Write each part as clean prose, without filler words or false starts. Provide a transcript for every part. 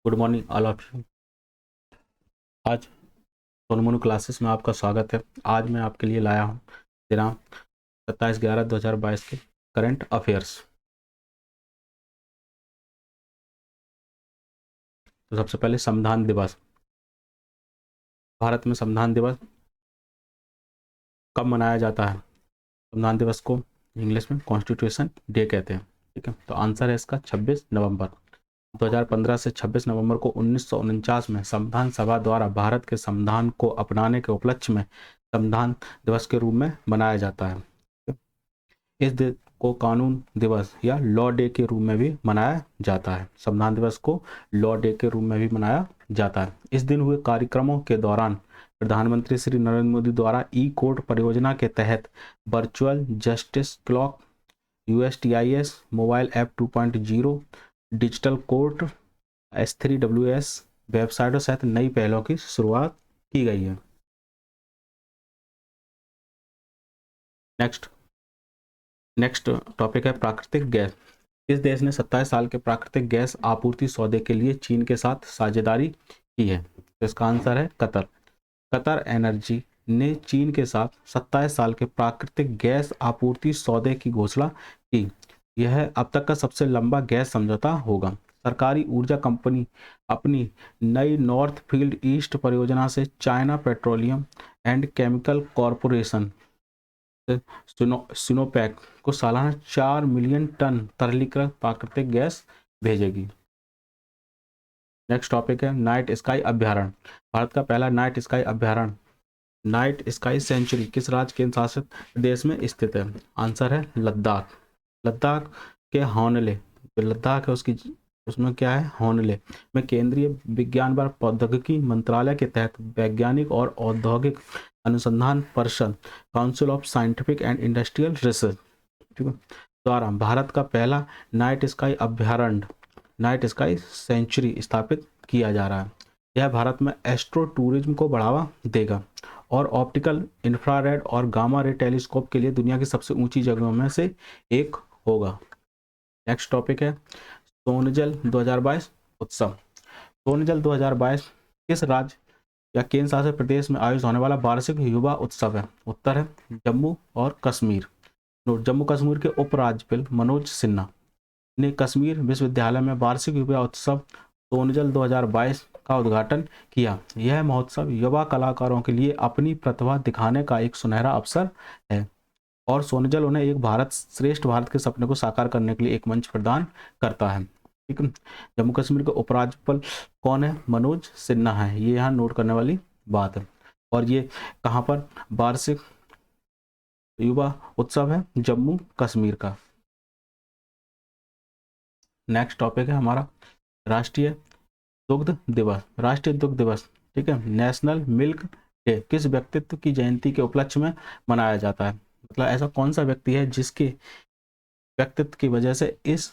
Good morning all of you. आज सोनमोनू classes में आपका स्वागत है। आज मैं आपके लिए लाया हूँ दिनांक 27/11/2022 के करंट अफेयर्स। तो सबसे पहले संविधान दिवस। भारत में संविधान दिवस कब मनाया जाता है? संविधान दिवस को इंग्लिश में कॉन्स्टिट्यूशन डे कहते हैं। ठीक है, तो आंसर है इसका 26 नवंबर 2015 से 26 नवंबर को 1949 में संविधान सभा द्वारा भारत के संविधान को अपनाने के उपलक्ष्य में संविधान दिवस के रूप में मनाया जाता है। इस दिन को कानून दिवस या लॉ डे के रूप में भी मनाया जाता है। संविधान दिवस को लॉ डे के रूप में भी मनाया जाता है। इस दिन हुए कार्यक्रमों के दौरान प्रधानमंत्री श्री नरेंद्र मोदी द्वारा ई कोर्ट परियोजना के तहत virtual justice clock, USTIS mobile app 2.0, digital court, S3WS वेबसाइटों सहित नई पहलों की शुरुआत की गई है। नेक्स्ट टॉपिक है प्राकृतिक गैस। इस देश ने 27 साल के प्राकृतिक गैस आपूर्ति सौदे के लिए चीन के साथ साझेदारी की है। तो इसका आंसर है कतर। कतर एनर्जी ने चीन के साथ 27 साल के प्राकृतिक गैस आपूर्ति सौदे की घोषणा की। यह अब तक का सबसे लंबा गैस समझौता होगा। सरकारी ऊर्जा कंपनी अपनी नई नॉर्थ फील्ड ईस्ट परियोजना से China petroleum and chemical corporation Sinopec को सालाना 4 मिलियन टन तरलीकृत प्राकृतिक गैस भेजेगी। नेक्स्ट टॉपिक है नाइट स्काई अभ्यारण्य। भारत का पहला नाइट स्काई अभ्यारण्य नाइट स्काई सेंचुरी किस राज्य केंद्र शासित प्रदेश में स्थित है? आंसर है लद्दाख। लद्दाख के होनले, जो लद्दाख है उसकी उसमें क्या है, होनले में केंद्रीय विज्ञान व प्रौद्योगिकी मंत्रालय के तहत वैज्ञानिक और औद्योगिक अनुसंधान परिषद council of scientific and industrial research, ठीक है, द्वारा भारत का पहला नाइट स्काई अभ्यारण्य नाइट स्काई सेंचुरी स्थापित किया जा रहा है। यह भारत में एस्ट्रो टूरिज्म को बढ़ावा देगा और ऑप्टिकल, इंफ्रारेड और गामा रे टेलीस्कोप के लिए दुनिया की सबसे ऊंची जगहों में से एक होगा। नेक्स्ट टॉपिक है सोनजल 2022 उत्सव। सोनजल 2022 किस राज्य या केंद्र शासित प्रदेश में आयोजित होने वाला वार्षिक युवा उत्सव है? उत्तर है जम्मू और कश्मीर। जम्मू कश्मीर के उपराज्यपाल मनोज सिन्हा ने कश्मीर विश्वविद्यालय में वार्षिक युवा उत्सव सोनजल 2022 का उद्घाटन किया। यह महोत्सव युवा कलाकारों के लिए अपनी प्रतिभा दिखाने का एक सुनहरा अवसर है और सोनजल उन्हें एक भारत श्रेष्ठ भारत के सपने को साकार करने के लिए एक मंच प्रदान करता है। ठीक है, जम्मू कश्मीर के उपराज्यपाल कौन है? मनोज सिन्हा है। ये यहाँ नोट करने वाली बात है। और ये कहाँ पर वार्षिक युवा उत्सव है? जम्मू कश्मीर का। नेक्स्ट टॉपिक है हमारा राष्ट्रीय दुग्ध दिवस। राष्ट्रीय दुग्ध दिवस, ठीक है, नेशनल मिल्क डे किस व्यक्तित्व की जयंती के उपलक्ष्य में मनाया जाता है? मतलब ऐसा कौन सा व्यक्ति है जिसके व्यक्तित्व की वजह से इस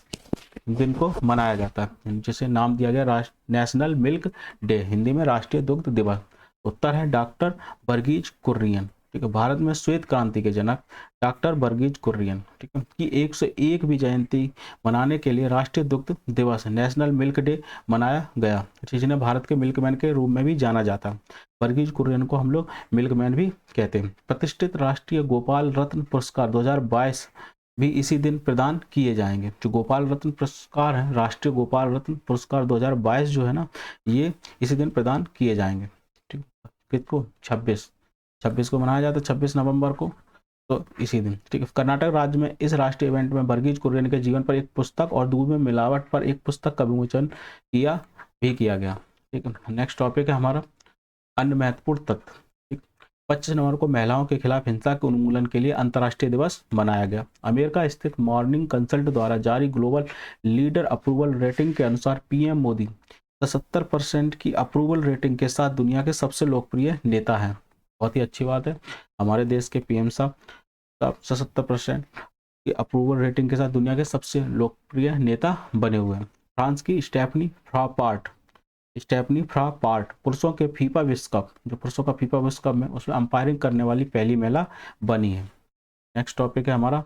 दिन को मनाया जाता है, जिसे नाम दिया गया नेशनल मिल्क डे, हिंदी में राष्ट्रीय दुग्ध दिवस? उत्तर है डॉक्टर वर्गीज कुरियन। ठीक है, भारत में श्वेत क्रांति के जनक डॉक्टर वर्गीज कुरियन, ठीक है, की 101वीं जयंती मनाने के लिए राष्ट्रीय दुग्ध दिवस नेशनल मिल्क डे मनाया गया, जिन्हें भारत के मिल्कमैन के रूप में भी जाना जाता है। वर्गीज कुरियन को हम लोग मिल्कमैन भी कहते हैं। प्रतिष्ठित राष्ट्रीय गोपाल रत्न पुरस्कार 2022 भी इसी दिन प्रदान किए जाएंगे। जो गोपाल रत्न पुरस्कार है, राष्ट्रीय गोपाल रत्न पुरस्कार 2022 जो है ना, ये इसी दिन प्रदान किए जाएंगे। ठीक, किसको? 26 को मनाया जाता है, 26 नवंबर को, तो इसी दिन। ठीक है, कर्नाटक राज्य में इस राष्ट्रीय इवेंट में वर्गीज कुरियन के जीवन पर एक पुस्तक और दूध में मिलावट पर एक पुस्तक का विमोचन किया गया। ठीक है, नेक्स्ट टॉपिक है हमारा अन्य महत्वपूर्ण तथ्य। 25 नवंबर को महिलाओं के खिलाफ हिंसा के उन्मूलन के लिए अंतर्राष्ट्रीय दिवस मनाया गया। अमेरिका स्थित मॉर्निंग कंसल्ट द्वारा जारी ग्लोबल लीडर अप्रूवल रेटिंग के अनुसार पीएम मोदी 77% की अप्रूवल रेटिंग के साथ दुनिया के सबसे लोकप्रिय नेता हैं। बहुत ही अच्छी बात है, हमारे देश के पीएम साहब 77% की अप्रूवल रेटिंग के साथ दुनिया के सबसे लोकप्रिय नेता बने हुए हैं। फ्रांस की स्टेफनी फ्रापार्ट पुरुषों के फीफा विश्व कप, जो पुरुषों का फीफा विश्व कप में उसमें अंपायरिंग करने वाली पहली महिला बनी है। नेक्स्ट टॉपिक है हमारा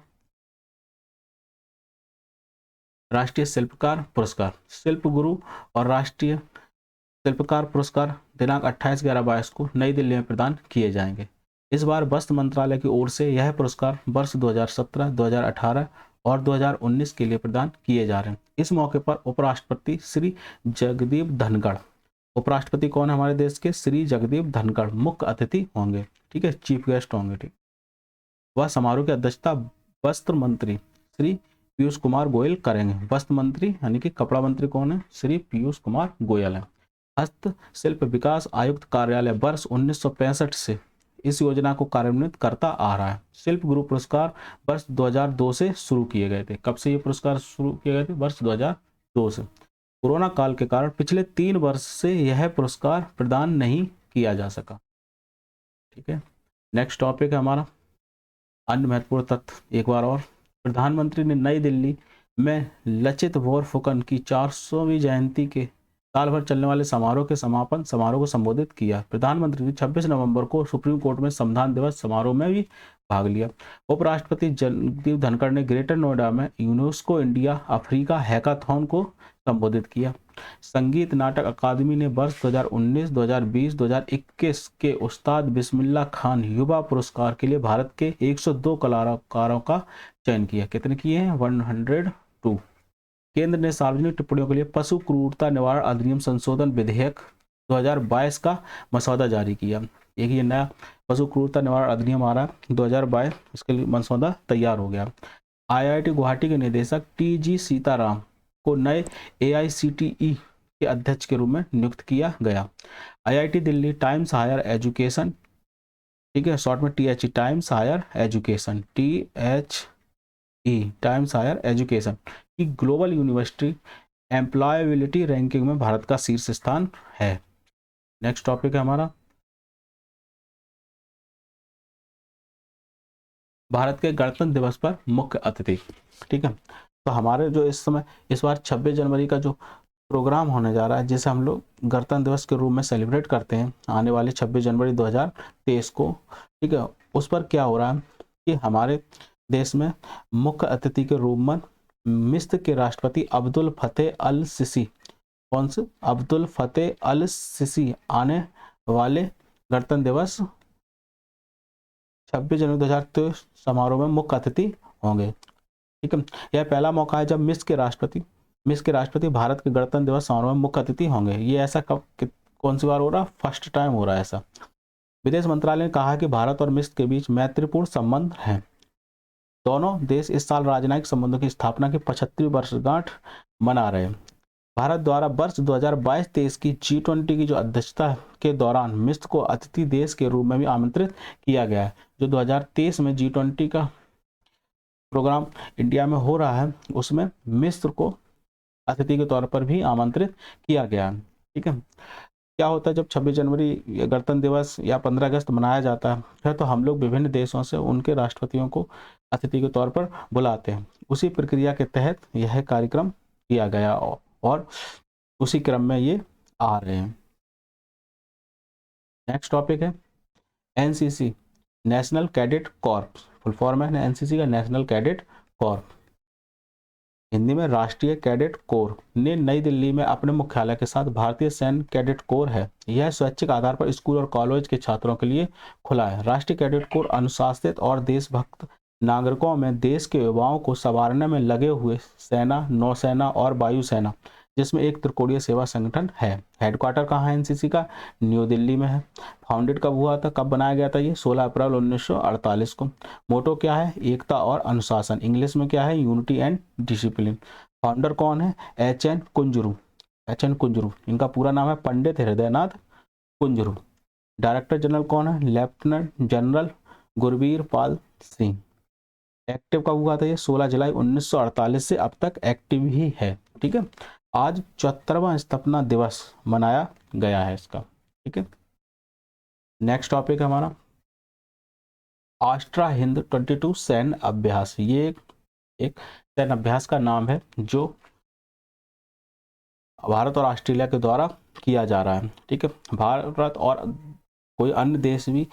राष्ट्रीय शिल्पकार पुरस्कार, शिल्प गुरु और राष्ट्रीय शिल्पकार पुरस्कार दिनांक 28/11/22 को नई दिल्ली में प्रदान किए जाएंगे। इस बार वस्त्र मंत्रालय की ओर से यह पुरस्कार वर्ष 2017, 2018 और 2019 के लिए प्रदान किए जा रहे हैं। इस मौके पर उपराष्ट्रपति श्री जगदीप धनखड़, उपराष्ट्रपति कौन है हमारे देश के, श्री जगदीप धनखड़ मुख्य अतिथि होंगे, ठीक है, चीफ गेस्ट होंगे, ठीक। वह समारोह की अध्यक्षता वस्त्र मंत्री श्री पीयूष कुमार गोयल करेंगे। वस्त्र मंत्री यानी कि कपड़ा मंत्री कौन है, श्री पीयूष कुमार गोयल है। हस्तशिल्प विकास आयुक्त कार्यालय वर्ष 1965 से इस योजना को कार्यान्वित करता आ रहा है। शिल्प गुरु पुरस्कार वर्ष 2002 से शुरू किए गए थे। कब से ये पुरस्कार शुरू किए गए थे, वर्ष 2002 से। कोरोना काल के कारण पिछले 3 वर्ष से यह पुरस्कार प्रदान नहीं किया जा सका, ठीक है। नेक्स्ट टॉपिक है हमारा अन्य महत्वपूर्ण तथ्य एक बार और। प्रधानमंत्री ने नई दिल्ली में लचित बोरफुकन की 400वीं जयंती के साल भर चलने वाले समारोह के समापन समारोह को संबोधित किया। प्रधानमंत्री ने 26 नवंबर को सुप्रीम कोर्ट में संविधान दिवस समारोह में भी भाग लिया। उपराष्ट्रपति जगदीप धनखड़ ने ग्रेटर नोएडा में यूनेस्को इंडिया अफ्रीका हैकाथॉन को संबोधित किया। संगीत नाटक अकादमी ने वर्ष 2019, 2020, 2021 के उस्ताद बिस्मिल्लाह खान युवा पुरस्कार के लिए भारत के 102 कलाकारों का चयन किया। कितने किए हैं, 102। केंद्र ने सार्वजनिक टिप्पणियों के लिए पशु क्रूरता निवारण अधिनियम संशोधन विधेयक 2022 का मसौदा जारी किया। एक ये नया पशु क्रूरता निवारण अधिनियम आ रहा है 2022, इसके लिए मसौदा तैयार हो गया। IIT गुवाहाटी के निदेशक TG सीताराम को नए AICTE के अध्यक्ष के रूप में नियुक्त किया गया। IIT Delhi Times Higher Education, ठीक है, शॉर्ट में THE Times Higher Education, THE Times Higher Education की ग्लोबल यूनिवर्सिटी एम्प्लॉयबिलिटी रैंकिंग में भारत का शीर्ष स्थान है। नेक्स्ट टॉपिक है हमारा भारत के गणतंत्र दिवस पर मुख्य अतिथि, ठीक है। तो हमारे जो इस समय इस बार 26 जनवरी का जो प्रोग्राम होने जा रहा है, जिसे हम लोग गणतंत्र दिवस के रूप में सेलिब्रेट करते हैं आने वाले 26 जनवरी 2023 को, ठीक है। उस पर क्या हो रहा है कि हमारे देश में मुख्य अतिथि के रूप में मिस्र के राष्ट्रपति अब्दुल फतेह अल सिसी, कौन से, अब्दुल फतेह अल सिसी आने वाले गणतंत्र दिवस 26 जनवरी 2023 समारोह में मुख्य अतिथि होंगे, ठीक है। यह पहला मौका है जब मिस्र के राष्ट्रपति भारत के गणतंत्र दिवस समारोह में मुख्य अतिथि होंगे। ये ऐसा कब कौन सी बार हो रहा है, फर्स्ट टाइम हो रहा है ऐसा। विदेश मंत्रालय ने कहा कि भारत और मिस्र के बीच मैत्रीपूर्ण संबंध हैं। दोनों देश इस साल राजनयिक संबंधों की स्थापना की 75वीं वर्षगांठ मना रहे हैं। भारत द्वारा वर्ष 2022-23 की G20 की जो अध्यक्षता के दौरान मिस्र को अतिथि देश के रूप में भी आमंत्रित किया गया है। जो 2023 में G20 का प्रोग्राम इंडिया में हो रहा है, उसमें मिस्र को अतिथि के तौर पर भी आमंत्रित किया गया है, ठीक है। क्या होता है जब 26 जनवरी गणतंत्र दिवस या 15 अगस्त मनाया जाता है, तो हम लोग विभिन्न देशों से उनके राष्ट्रपतियों को अतिथि के तौर पर बुलाते हैं। उसी प्रक्रिया के तहत यह कार्यक्रम किया गया और उसी क्रम में ये आ रहे हैं। नेक्स्ट टॉपिक है NCC, national cadet corps, full form है NCC का नेशनल कैडेट कॉर्प, हिंदी में राष्ट्रीय कैडेट कोर, ने नई दिल्ली में अपने मुख्यालय के साथ भारतीय सैन्य कैडेट कोर है। यह स्वैच्छिक आधार पर स्कूल और कॉलेज के छात्रों के लिए खुला है। राष्ट्रीय कैडेट कोर अनुशासित और देशभक्त नागरिकों में देश के युवाओं को संवारने में लगे हुए सेना, नौसेना और वायुसेना, जिसमें एक त्रिकोणीय सेवा संगठन है। हेडक्वार्टर कहाँ है NCC का, न्यू दिल्ली में है। फाउंडेड कब हुआ था, कब बनाया गया था ये, 16 अप्रैल 1948 को। मोटो क्या है, एकता और अनुशासन, इंग्लिश में क्या है, यूनिटी एंड डिसिप्लिन। फाउंडर कौन है, HN कुंजरू, इनका पूरा नाम है पंडित हृदयनाथ कुंजरू। डायरेक्टर जनरल कौन है, lieutenant general Gurbir Pal Singh. Active कब हुआ था ये, 16 जुलाई 1948 से अब तक एक्टिव ही है, ठीक है। आज 74वां स्थापना दिवस मनाया गया है इसका, ठीक है। नेक्स्ट टॉपिक है हमारा आस्ट्रा हिंद 22 सैन्य अभ्यास। ये एक सैन्य अभ्यास का नाम है जो भारत और ऑस्ट्रेलिया के द्वारा किया जा रहा है, ठीक है। भारत और कोई अन्य देश भी,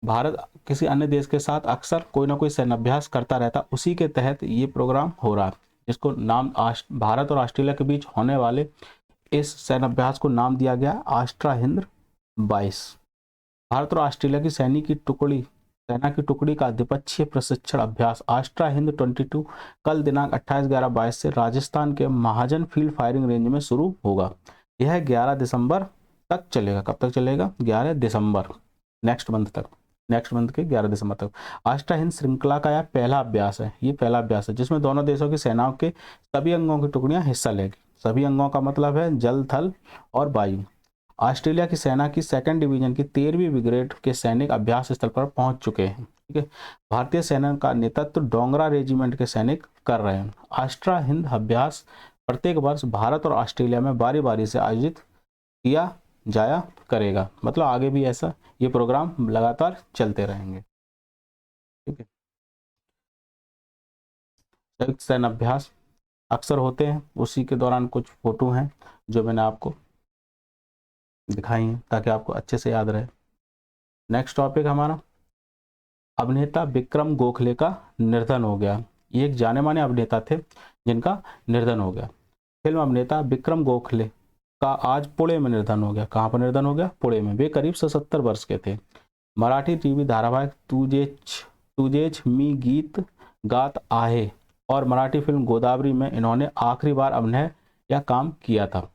भारत किसी अन्य देश के साथ अक्सर कोई ना कोई सैन्य अभ्यास करता रहता, उसी के तहत ये प्रोग्राम हो रहा है। इसको नाम भारत और ऑस्ट्रेलिया के बीच होने वाले इस सैन्य अभ्यास को नाम दिया गया आस्ट्रा हिंद 22। भारत और ऑस्ट्रेलिया की सेना की टुकड़ी का द्विपक्षीय प्रशिक्षण अभ्यास आस्ट्रा हिंद 22 कल दिनांक 28/11/22 से राजस्थान के महाजन फील्ड फायरिंग रेंज में शुरू होगा। यह 11 दिसंबर तक चलेगा। कब तक चलेगा? 11 दिसंबर, नेक्स्ट मंथ के 11 दिसंबर तक। आस्ट्रा हिंद श्रृंखला का यह पहला अभ्यास है। ये पहला अभ्यास है जिसमें दोनों देशों की सेनाओं के सभी अंगों की टुकड़ियां हिस्सा लेगी। सभी अंगों का मतलब है जल, थल और वायु। ऑस्ट्रेलिया की सेना की 2nd डिवीजन की 13वीं ब्रिगेड के सैनिक अभ्यास स्थल पर पहुंच चुके हैं। ठीक है, भारतीय सेना का नेतृत्व डोगरा रेजिमेंट के सैनिक कर रहे हैं। आस्ट्रा हिंद अभ्यास प्रत्येक वर्ष भारत और ऑस्ट्रेलिया में बारी बारी से आयोजित किया जाया करेगा। मतलब आगे भी ऐसा ये प्रोग्राम लगातार चलते रहेंगे। ठीक है, संयुक्त सैन्य अभ्यास अक्सर होते हैं, उसी के दौरान कुछ फोटो हैं जो मैंने आपको दिखाई हैं ताकि आपको अच्छे से याद रहे। नेक्स्ट टॉपिक हमारा, अभिनेता विक्रम गोखले का निधन हो गया। ये एक जाने माने अभिनेता थे जिनका निधन हो गया। फिल्म अभिनेता विक्रम गोखले का आज पुणे में निधन हो गया। कहाँ पर निधन हो गया? पुणे में। वे करीब 77 वर्ष के थे। मराठी टीवी धारावाहिक तुझेच मी गीत गात आहे और मराठी फिल्म गोदावरी में इन्होंने आखिरी बार अभिनय या काम किया था।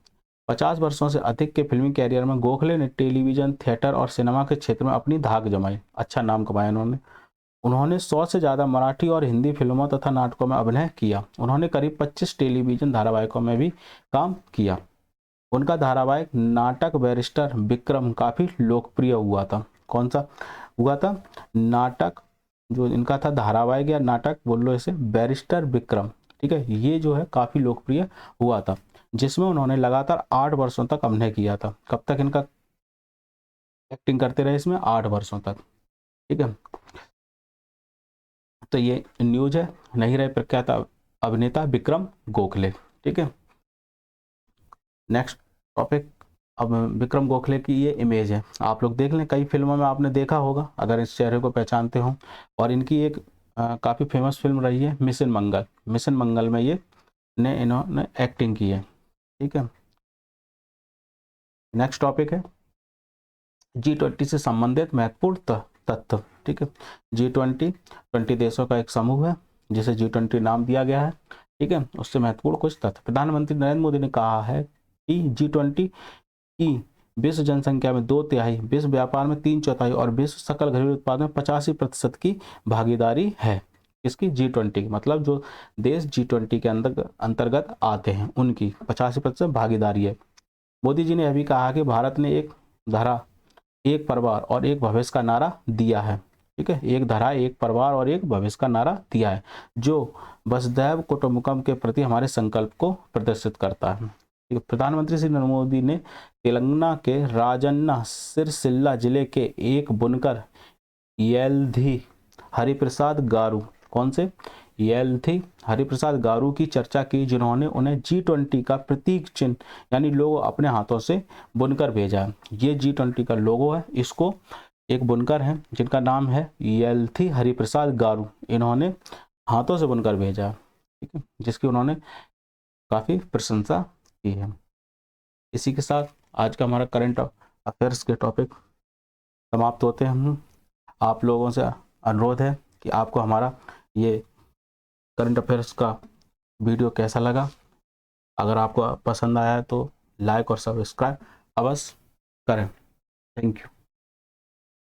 50 वर्षों से अधिक के फिल्मी कैरियर में गोखले ने टेलीविजन, थिएटर और सिनेमा के क्षेत्र में अपनी धाक जमाई। अच्छा नाम कमाया उन्होंने 100 से ज़्यादा मराठी और हिंदी फिल्मों तथा नाटकों में अभिनय किया। उन्होंने करीब 25 टेलीविजन धारावाहिकों में भी काम किया। उनका धारावाहिक नाटक बैरिस्टर विक्रम काफ़ी लोकप्रिय हुआ था। कौन सा हुआ था? नाटक जो इनका था धारावाहिक या नाटक बोल लो इसे, बैरिस्टर विक्रम। ठीक है, ये जो है काफ़ी लोकप्रिय हुआ था जिसमें उन्होंने लगातार 8 वर्षों तक अभिनय किया था। कब तक इनका एक्टिंग करते रहे इसमें? 8 वर्षों तक। ठीक है, तो ये न्यूज है, नहीं रहे प्रख्यात अभिनेता विक्रम गोखले। ठीक है, नेक्स्ट टॉपिक, अब विक्रम गोखले की ये इमेज है, आप लोग देख लें, कई फिल्मों में आपने देखा होगा अगर इस चेहरे को पहचानते हो। और इनकी एक काफ़ी फेमस फिल्म रही है मिशन मंगल। मिशन मंगल में इन्होंने एक्टिंग की है। ठीक है, नेक्स्ट टॉपिक है G20 से संबंधित महत्वपूर्ण तथ्य। ठीक है, G20 देशों का एक समूह है जिसे G20 नाम दिया गया है। ठीक है, उससे महत्वपूर्ण कुछ तथ्य। प्रधानमंत्री नरेंद्र मोदी ने कहा है कि G20 की विश्व जनसंख्या में 2/3, विश्व व्यापार में 3/4 और विश्व सकल घरेलू उत्पाद में 85% की भागीदारी है। इसकी G20 मतलब जो देश G20 के अंतर्गत आते हैं उनकी 85% भागीदारी है। मोदी जी ने यह भी कहा कि भारत ने एक धरा, एक परिवार और एक भविष्य का नारा दिया है। ठीक है, एक धरा, एक परिवार और एक भविष्य का नारा दिया है जो वसुधैव कुटुंबकम के प्रति हमारे संकल्प को प्रदर्शित करता है। ठीक है, प्रधानमंत्री श्री नरेंद्र मोदी ने तेलंगाना के राजन्ना सिरसिल्ला जिले के एक बुनकर येल्धी हरिप्रसाद गारू, कौन से? येल्धी हरिप्रसाद गारू की चर्चा की जिन्होंने उन्हें G20 का प्रतीक चिन्ह यानी लोगो अपने हाथों से बुनकर भेजा। ये G20 का लोगो है, इसको एक बुनकर हैं जिनका नाम है येल्धी हरिप्रसाद गारू, इन्होंने हाथों से बुनकर भेजा। ठीक है, जिसकी उन्होंने काफ़ी प्रशंसा की है। इसी के साथ आज का हमारा करंट अफेयर्स के टॉपिक समाप्त होते हैं। आप लोगों से अनुरोध है कि आपको हमारा ये करंट अफेयर्स का वीडियो कैसा लगा। अगर आपको पसंद आया है तो लाइक और सब्सक्राइब अवश्य करें। Thank you.